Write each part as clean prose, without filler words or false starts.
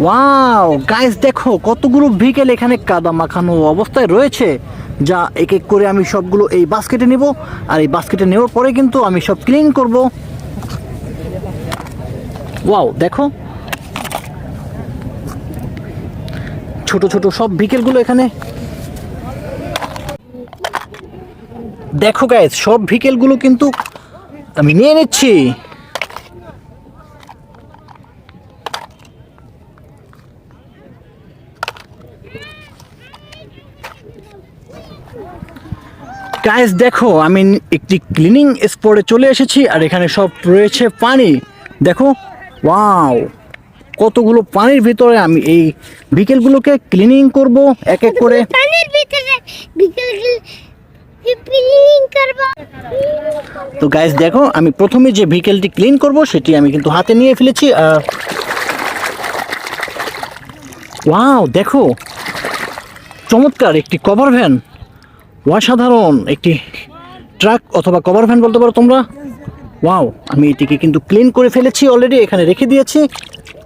Wow guys, দেখো কতগুলো vehicle এখানে কাদা মাখানো অবস্থায় রয়েছে, যা এক এক করে আমি সবগুলো এই বাস্কেটে নেব। আর এই বাস্কেটে নেওয়ার পরে কিন্তু আমি সব ক্লিন করব। ওয়াও দেখো, ছোট ছোট সব ভেহিকেলগুলো এখানে। দেখো গাইস, সব ভেহিকেলগুলো কিন্তু আমি নিয়ে নিচ্ছি। গাইস দেখো, আমি একটি ক্লিনিং স্পটে চলে এসেছি, আর এখানে সব রয়েছে পানি। দেখো, ওয়াও কতগুলো পানির ভিতরে আমি এই ভেহিকেলগুলোকে ক্লিনিং করব এক এক করে। পানির ভিতরে ক্লিনিং করব। তো গাইস দেখো, আমি প্রথমে যে ভেহিকেলটি ক্লিন করব সেটি আমি কিন্তু হাতে নিয়ে ফেলেছি। ওয়াও দেখো, চমৎকার একটি কভার ভ্যান, অসাধারণ একটি ট্রাক অথবা কভার ভ্যান বলতে পারো তোমরা। ওয়াও, আমি এটিকে কিন্তু ক্লিন করে ফেলেছি অলরেডি, এখানে রেখে দিয়েছি।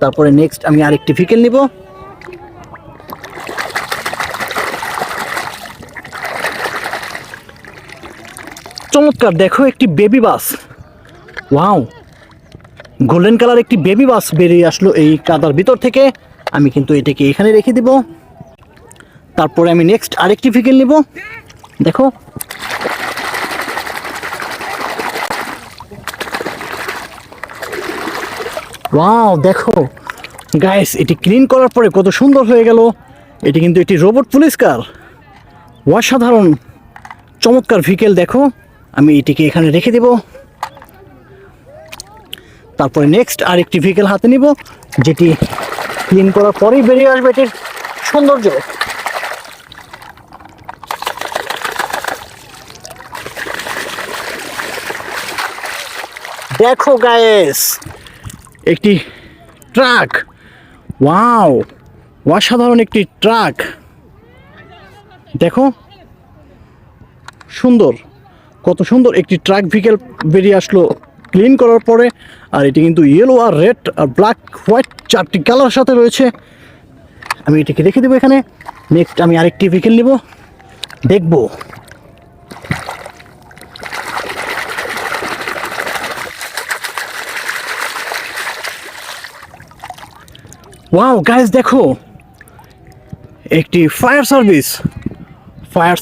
তারপরে নেক্সট আমি আরেকটি ভেহিকেল নিব। চমৎকার দেখো, একটি বেবি বাস। ওয়াও, গোল্ডেন কালার একটি বেবি বাস বেরিয়ে আসলো এই কাদার ভিতর থেকে। আমি কিন্তু এটাকে এখানে রেখে দিব। তারপরে আমি নেক্সট আরেকটি ভেহিকেল নিব। দেখো, ওয়াও দেখো গাইস, এটি ক্লিন করার পরে কত সুন্দর হয়ে গেল। এটি কিন্তু একটি রোবট পুলিশ কার, অসাধারণ চমৎকার ভেহিকেল। দেখো, আমি এটিকে এখানে রেখে দেব। তারপরে নেক্সট আরেকটি ভেহিকেল হাতে নিব, যেটি ক্লিন করার পরেই বেরিয়ে আসবে এটির সৌন্দর্য। দেখো গাইস, একটি ট্রাক। ওয়াও, অসাধারণ একটি ট্রাক। দেখো সুন্দর, কত সুন্দর একটি ট্রাক ভেহিকেল বেরিয়ে আসলো ক্লিন করার পরে। আর এটি কিন্তু ইয়েলো আর রেড আর ব্ল্যাক হোয়াইট চারটি কালার সাথে রয়েছে। আমি এটিকে রেখে দেবো এখানে। নেক্সট আমি আরেকটি ভেহিকেল নিব, দেখবো। ওয়াও গাইস দেখো, একটি ফায়ার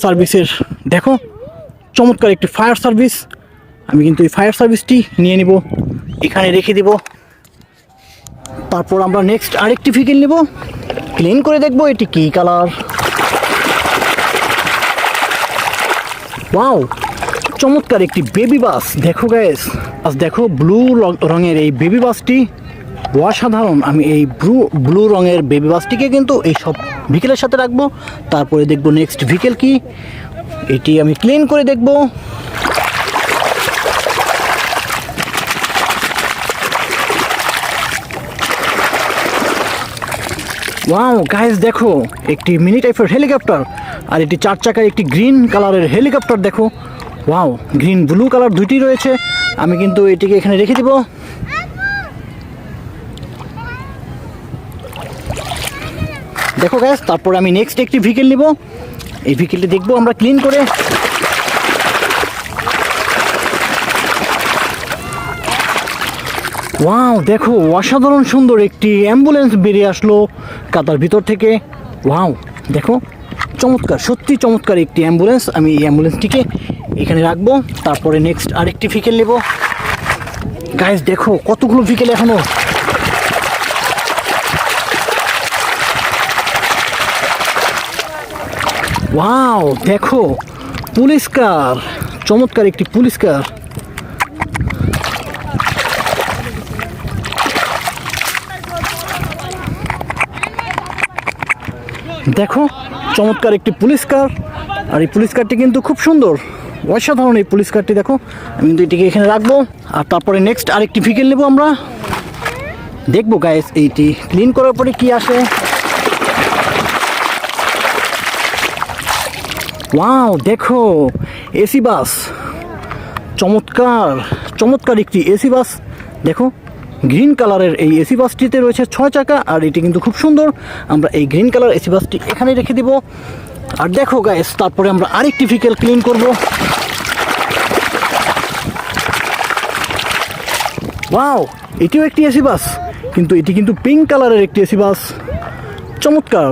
সার্ভিসের দেখো চমৎকার একটি ফায়ার সার্ভিস। আমি কিন্তু এই ফায়ার সার্ভিসটি নিয়ে নিব, এখানে রেখে দিব। তারপর আমরা নেক্সট আরেকটি ভেহিকেল নিব, ক্লিন করে দেখবো এটি কী কালার। ওয়াও, চমৎকার একটি বেবি বাস। দেখো গাইস, আজ দেখো ব্লু রঙের এই বেবি বাসটি অসাধারণ। আমি এই ব্লু রঙের বেবি বাসটিকে কিন্তু এই সব ভেহিকেলের সাথে রাখবো। তারপরে দেখবো নেক্সট ভেহিকেল কি, এটি আমি ক্লিন করে দেখবো। ওয়াও গাইস দেখো, একটি মিনি টাইপের হেলিকপ্টার, আর এটি 4 চাকার একটি গ্রিন কালারের হেলিকপ্টার। দেখো, ওয়াও, গ্রিন ব্লু কালার দুইটি রয়েছে। আমি কিন্তু এটিকে এখানে রেখে দিব। দেখো গ্যাস, তারপর আমি নেক্সট একটি ভেহিকেল নিব। এই ভেহিকেলটি দেখবো আমরা ক্লিন করে। ওয়াও দেখো, অসাধারণ সুন্দর একটি অ্যাম্বুলেন্স বেরিয়ে আসলো কাদার ভিতর থেকে। ওয়াও দেখো, চমৎকার, সত্যি চমৎকার একটি অ্যাম্বুলেন্স। আমি এই অ্যাম্বুলেন্সটিকে এখানে রাখবো। তারপরে নেক্সট আরেকটি ভেহিকেল নেব। গাইস দেখো, কতগুলো ভেহিকেল এখনো। ওয়াও দেখো, পুলিশ কার, চমৎকার একটি পুলিশ কার। দেখো, চমৎকার একটি পুলিশ কার। আর এই পুলিশ কারটি কিন্তু খুব সুন্দর, অসাধারণ এই পুলিশ কারটি। দেখো, আমি কিন্তু এটিকে এখানে রাখবো। আর তারপরে নেক্সট আরেকটি ভেহিকেল নেবো আমরা, দেখবো গাইস এইটি ক্লিন করার পরে কি আসে। ওয়াও দেখো, এসি বাস, চমৎকার চমৎকার একটি এসি বাস। দেখো, গ্রিন কালারের এই এসি বাসটিতে রয়েছে 6 চাকা, আর এটি কিন্তু খুব সুন্দর। আমরা এই গ্রিন কালার এসি বাসটি এখানে রেখে দিব। আর দেখো গাইস, তারপরে আমরা আরেকটি ভেহিকেল ক্লিন করব। ওয়াও, এটিও একটি এসি বাস, কিন্তু এটি কিন্তু পিঙ্ক কালারের একটি এসি বাস। চমৎকার,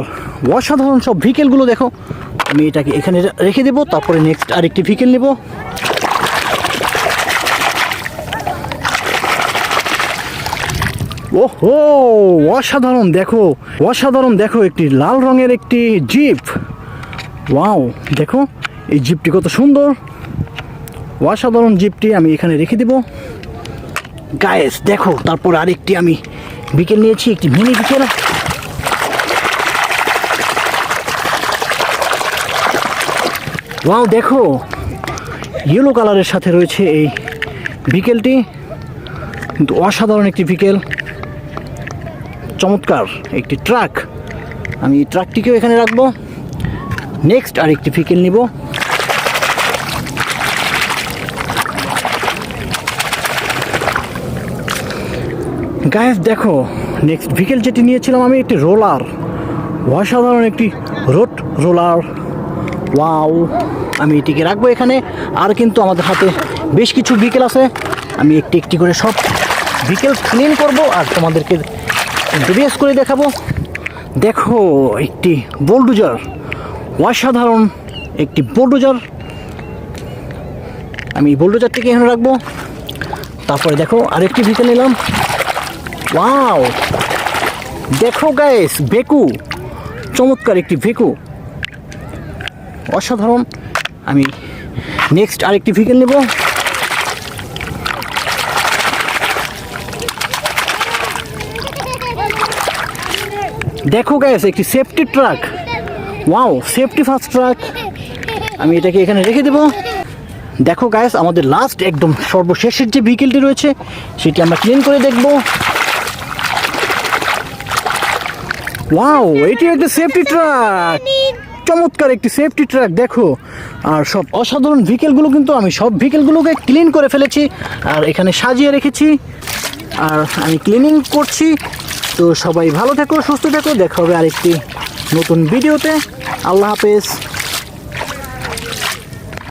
অসাধারণ সব ভেহিকেলগুলো দেখো। আমি এটাকে এখানে রেখে দেবো, তারপরে নেক্সট আরেকটি ভেহিকেল নেব। ওহো, অসাধারণ দেখো, অসাধারণ দেখো, একটি লাল রঙের একটি জিপ। ওয়াও, দেখো এই জিপটি কত সুন্দর, অসাধারণ জিপটি আমি এখানে রেখে দেব। গাইস দেখো, তারপর আরেকটি আমি ভেহিকেল নিয়েছি, একটি মিনি ভেহিকেল। ওয়াও, দেখো ইয়েলো কালারের সাথে রয়েছে এই ভেহিকেলটি, কিন্তু অসাধারণ একটি ভেহিকেল। চমৎকার একটি ট্রাক, আমি এই ট্রাকটিকেও এখানে রাখবো। নেক্সট আরেকটি ভেহিকেল নিব। গাইস দেখো, নেক্সট ভেহিকেল যেটি নিয়েছিলাম আমি, একটি রোলার, অসাধারণ একটি রোড রোলার। ওয়াও, আমি এটিকে রাখবো এখানে। আর কিন্তু আমাদের হাতে বেশ কিছু ভেহিকেল আছে, আমি একটি একটি করে সব ভেহিকেল ক্লিন করব আর তোমাদেরকে রিভিউ করে দেখাবো। দেখো একটি বুলডোজার, অসাধারণ একটি বুলডোজার, আমি বুলডোজারটিকে এখানে রাখবো। তারপরে দেখো আরেকটি ভেহিকেল নিলাম। ওয়াও, দেখো গাইস, বেকু, চমৎকার একটি বেকু, অসাধারণ। আমি নেক্সট আরেকটি ভেহিকেল নেব। দেখো গাইস, একটি safety truck. Wow, safety first truck, আমি এটাকে এখানে রেখে দেব। দেখো গাইস, আমাদের লাস্ট একদম সর্বশেষের যে ভেহিকেলটি রয়েছে সেটি আমরা ক্লিন করে দেখব। ওয়াও, এটি একটা সেফটি ট্রাক, চমৎকার একটি সেফটি ট্রাক দেখো। আর সব অসাধারণ ভেহিকেলগুলো কিন্তু আমি সব ভেহিকেলগুলোকে ক্লিন করে ফেলেছি আর এখানে সাজিয়ে রেখেছি, আর আমি ক্লিনিং করছি। তো সবাই ভালো থেকো, সুস্থ থেকো, দেখা হবে আরেকটি নতুন ভিডিওতে। আল্লাহ হাফেজ।